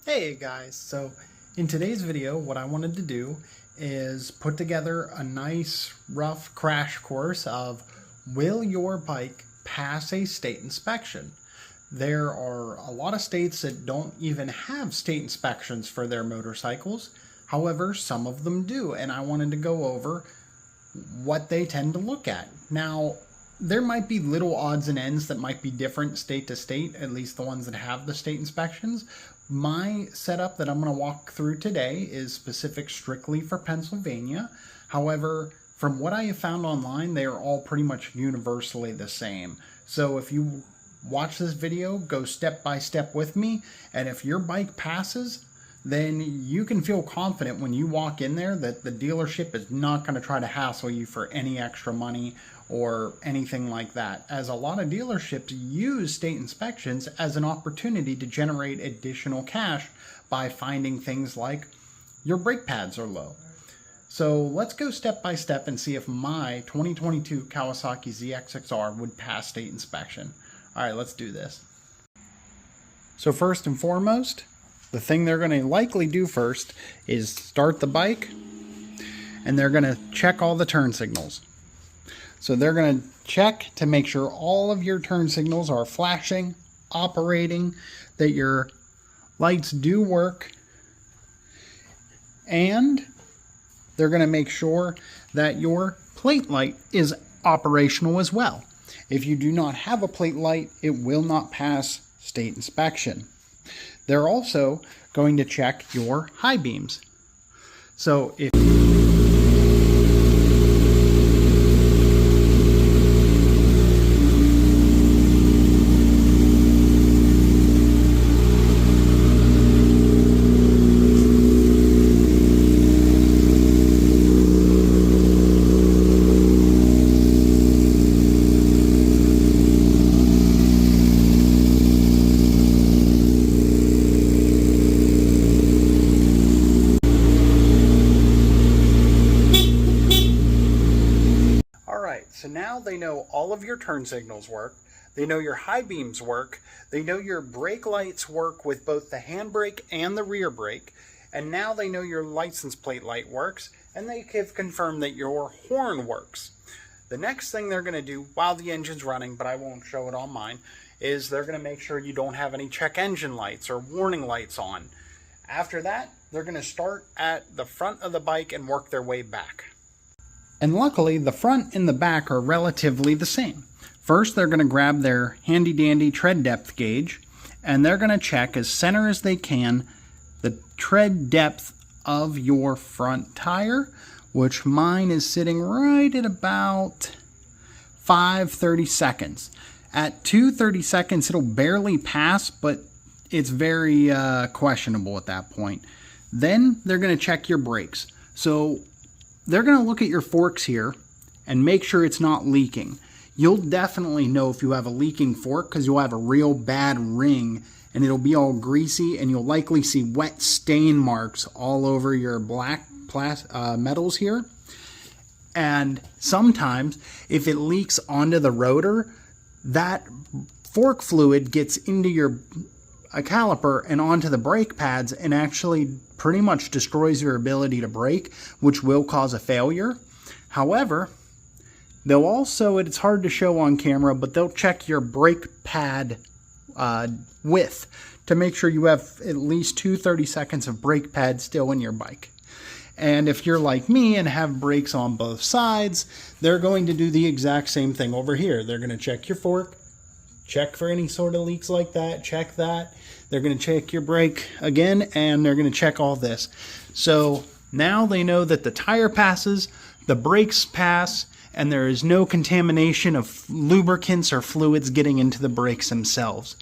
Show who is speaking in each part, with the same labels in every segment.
Speaker 1: Hey guys, so in today's video what I wanted to do is put together a nice rough crash course of will your bike pass a state inspection? There are a lot of states that don't even have state inspections for their motorcycles. However, some of them do, and I wanted to go over what they tend to look at. Now, there might be little odds and ends that might be different state to state, at least the ones that have the state inspections. My setup that I'm going to walk through today is specific strictly for Pennsylvania. However, from what I have found online, they are all pretty much universally the same. So if you watch this video, go step by step with me, and if your bike passes, then you can feel confident when you walk in there that the dealership is not going to try to hassle you for any extra money or anything like that, as a lot of dealerships use state inspections as an opportunity to generate additional cash by finding things like your brake pads are low. So let's go step by step and see if my 2022 Kawasaki ZX-XR would pass state inspection. Alright, let's do this. So first and foremost, the thing they're going to likely do first is start the bike, and they're going to check all the turn signals. So they're going to check to make sure all of your turn signals are flashing, operating, that your lights do work, and they're going to make sure that your plate light is operational as well. If you do not have a plate light, it will not pass state inspection. They're also going to check your high beams. So if So now they know all of your turn signals work, they know your high beams work, they know your brake lights work with both the handbrake and the rear brake, and now they know your license plate light works, and they have confirmed that your horn works. The next thing they're going to do while the engine's running, but I won't show it on mine, is they're going to make sure you don't have any check engine lights or warning lights on. After that, they're going to start at the front of the bike and work their way back. And luckily, the front and the back are relatively the same. First, they're going to grab their handy-dandy tread depth gauge, and they're going to check as center as they can the tread depth of your front tire, which mine is sitting right at about 5/30 seconds. At 2:30 seconds, it'll barely pass, but it's very questionable at that point. Then they're going to check your brakes. So they're going to look at your forks here and make sure it's not leaking. You'll definitely know if you have a leaking fork because you'll have a real bad ring and it'll be all greasy, and you'll likely see wet stain marks all over your black metals here. And sometimes if it leaks onto the rotor, that fork fluid gets into your caliper and onto the brake pads and actually pretty much destroys your ability to brake, which will cause a failure. However, they'll also, it's hard to show on camera, but they'll check your brake pad width to make sure you have at least 2 seconds of brake pad still in your bike. And if you're like me and have brakes on both sides, they're going to do the exact same thing over here. They're going to check your fork, check for any sort of leaks like that, check that. They're going to check your brake again, and they're going to check all this. So now they know that the tire passes, the brakes pass, and there is no contamination of lubricants or fluids getting into the brakes themselves.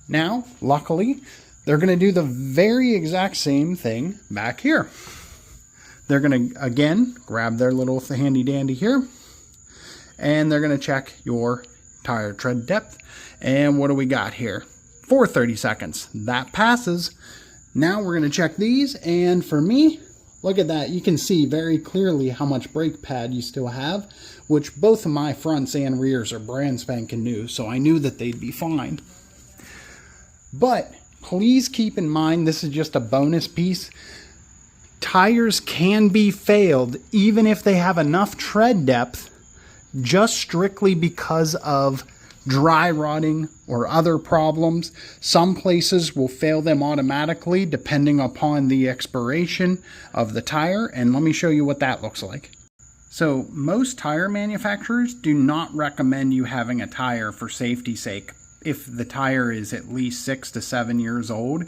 Speaker 1: Now, luckily, they're going to do the very exact same thing back here. They're going to, again, grab their little handy-dandy here, and they're going to check your tire tread depth. And what do we got here? 4:30 seconds. That passes. Now we're going to check these, and for me, look at that. You can see very clearly how much brake pad you still have, which both of my fronts and rears are brand spanking new, so I knew that they'd be fine. But please keep in mind, this is just a bonus piece. Tires can be failed even if they have enough tread depth, just strictly because of dry rotting or other problems. Some places will fail them automatically depending upon the expiration of the tire, and let me show you what that looks like. So most tire manufacturers do not recommend you having a tire for safety's sake if the tire is at least 6 to 7 years old,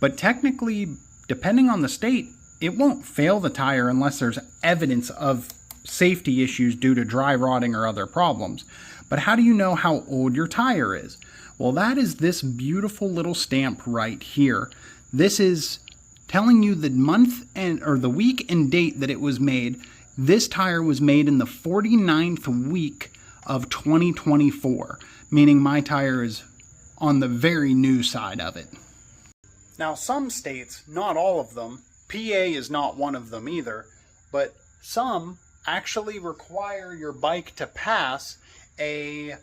Speaker 1: but technically, depending on the state, it won't fail the tire unless there's evidence of safety issues due to dry rotting or other problems. But how do you know how old your tire is? Well, that is this beautiful little stamp right here. This is telling you the month or the week and date that it was made. This tire was made in the 49th week of 2024, meaning my tire is on the very new side of it. Now, some states, not all of them, PA is not one of them either, but some actually require your bike to pass a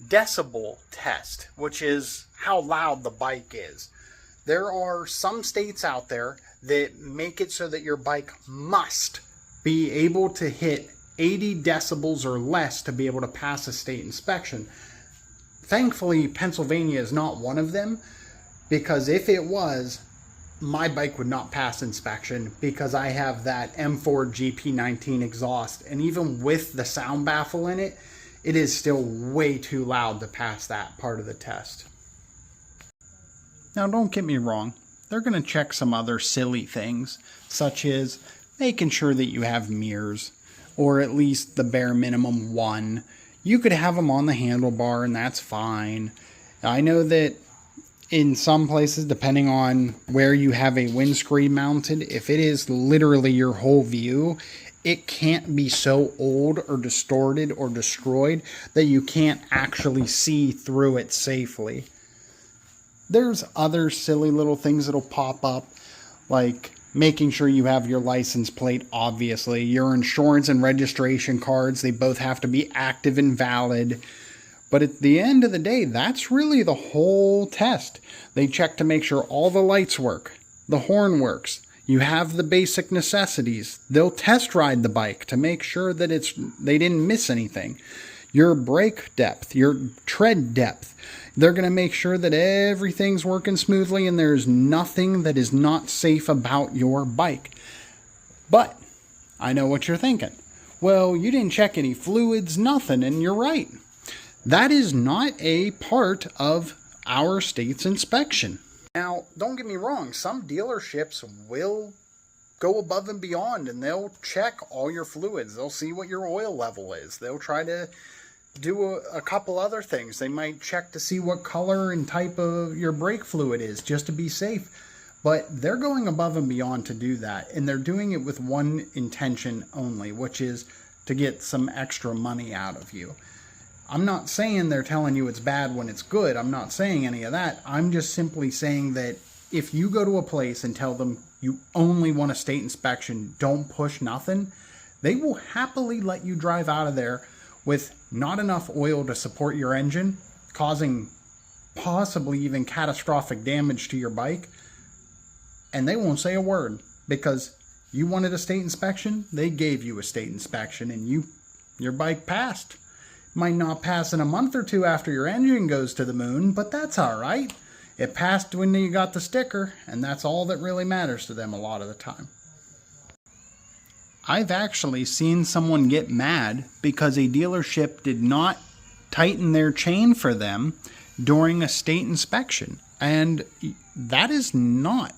Speaker 1: decibel test, which is how loud the bike is. There are some states out there that make it so that your bike must be able to hit 80 decibels or less to be able to pass a state inspection. Thankfully, Pennsylvania is not one of them, because if it was, my bike would not pass inspection because I have that M4 GP19 exhaust, and even with the sound baffle in it, it is still way too loud to pass that part of the test. Now, don't get me wrong, they're going to check some other silly things, such as making sure that you have mirrors, or at least the bare minimum one. You could have them on the handlebar and that's fine. I know that in some places, depending on where you have a windscreen mounted, if it is literally your whole view, it can't be so old or distorted or destroyed that you can't actually see through it safely. There's other silly little things that'll pop up, like making sure you have your license plate, obviously. Your insurance and registration cards, they both have to be active and valid. But at the end of the day, that's really the whole test. They check to make sure all the lights work, the horn works, you have the basic necessities. They'll test ride the bike to make sure that they didn't miss anything. Your brake depth, your tread depth. They're going to make sure that everything's working smoothly and there's nothing that is not safe about your bike. But I know what you're thinking. Well, you didn't check any fluids, nothing, and you're right. That is not a part of our state's inspection. Now, don't get me wrong, some dealerships will go above and beyond and they'll check all your fluids. They'll see what your oil level is. They'll try to do a couple other things. They might check to see what color and type of your brake fluid is just to be safe. But they're going above and beyond to do that. And they're doing it with one intention only, which is to get some extra money out of you. I'm not saying they're telling you it's bad when it's good. I'm not saying any of that. I'm just simply saying that if you go to a place and tell them you only want a state inspection, don't push nothing, they will happily let you drive out of there with not enough oil to support your engine, causing possibly even catastrophic damage to your bike, and they won't say a word because you wanted a state inspection, they gave you a state inspection, and your bike passed. Might not pass in a month or two after your engine goes to the moon, but that's all right. It passed when you got the sticker, and that's all that really matters to them a lot of the time. I've actually seen someone get mad because a dealership did not tighten their chain for them during a state inspection, and that is not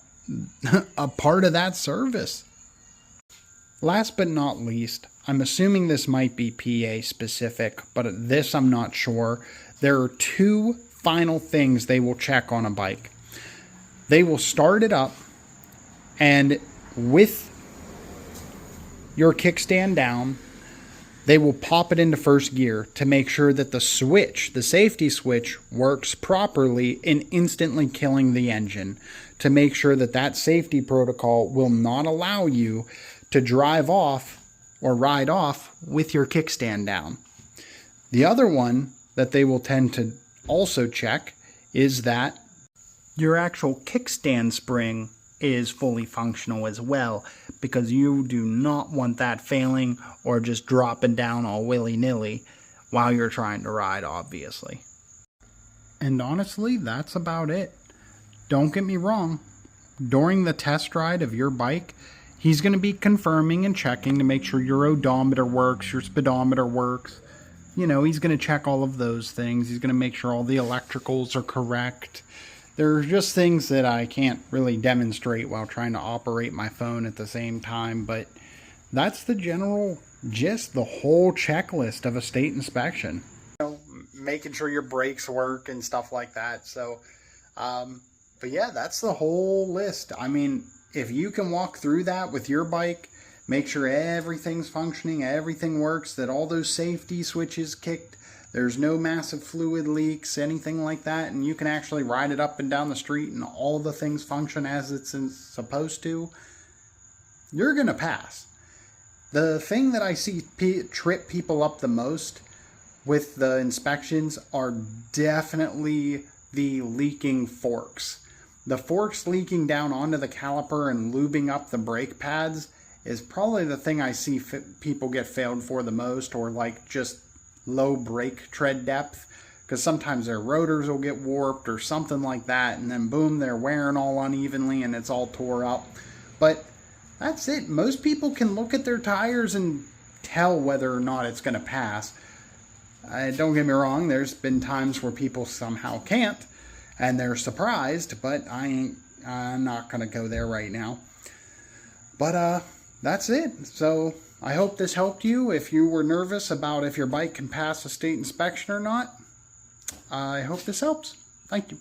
Speaker 1: a part of that service. Last but not least, I'm assuming this might be PA specific, but this I'm not sure. There are two final things they will check on a bike. They will start it up, and with your kickstand down, they will pop it into first gear to make sure that the switch, the safety switch, works properly in instantly killing the engine, to make sure that that safety protocol will not allow you to drive off or ride off with your kickstand down. The other one that they will tend to also check is that your actual kickstand spring is fully functional as well, because you do not want that failing or just dropping down all willy-nilly while you're trying to ride, obviously. And honestly, that's about it. Don't get me wrong, during the test ride of your bike, he's going to be confirming and checking to make sure your odometer works, your speedometer works. You know, he's going to check all of those things. He's going to make sure all the electricals are correct. There are just things that I can't really demonstrate while trying to operate my phone at the same time, but that's the general gist, the whole checklist of a state inspection. You know, making sure your brakes work and stuff like that. So, but yeah, that's the whole list. I mean, if you can walk through that with your bike, make sure everything's functioning, everything works, that all those safety switches kicked, there's no massive fluid leaks, anything like that, and you can actually ride it up and down the street and all the things function as it's supposed to, you're going to pass. The thing that I see trip people up the most with the inspections are definitely the leaking forks. The forks leaking down onto the caliper and lubing up the brake pads is probably the thing I see people get failed for the most, or like just low brake tread depth, because sometimes their rotors will get warped or something like that, and then boom, they're wearing all unevenly and it's all tore up. But that's it. Most people can look at their tires and tell whether or not it's going to pass. Don't get me wrong, there's been times where people somehow can't and they're surprised, but I'm not going to go there right now. But that's it. So I hope this helped you. If you were nervous about if your bike can pass a state inspection or not, I hope this helps. Thank you.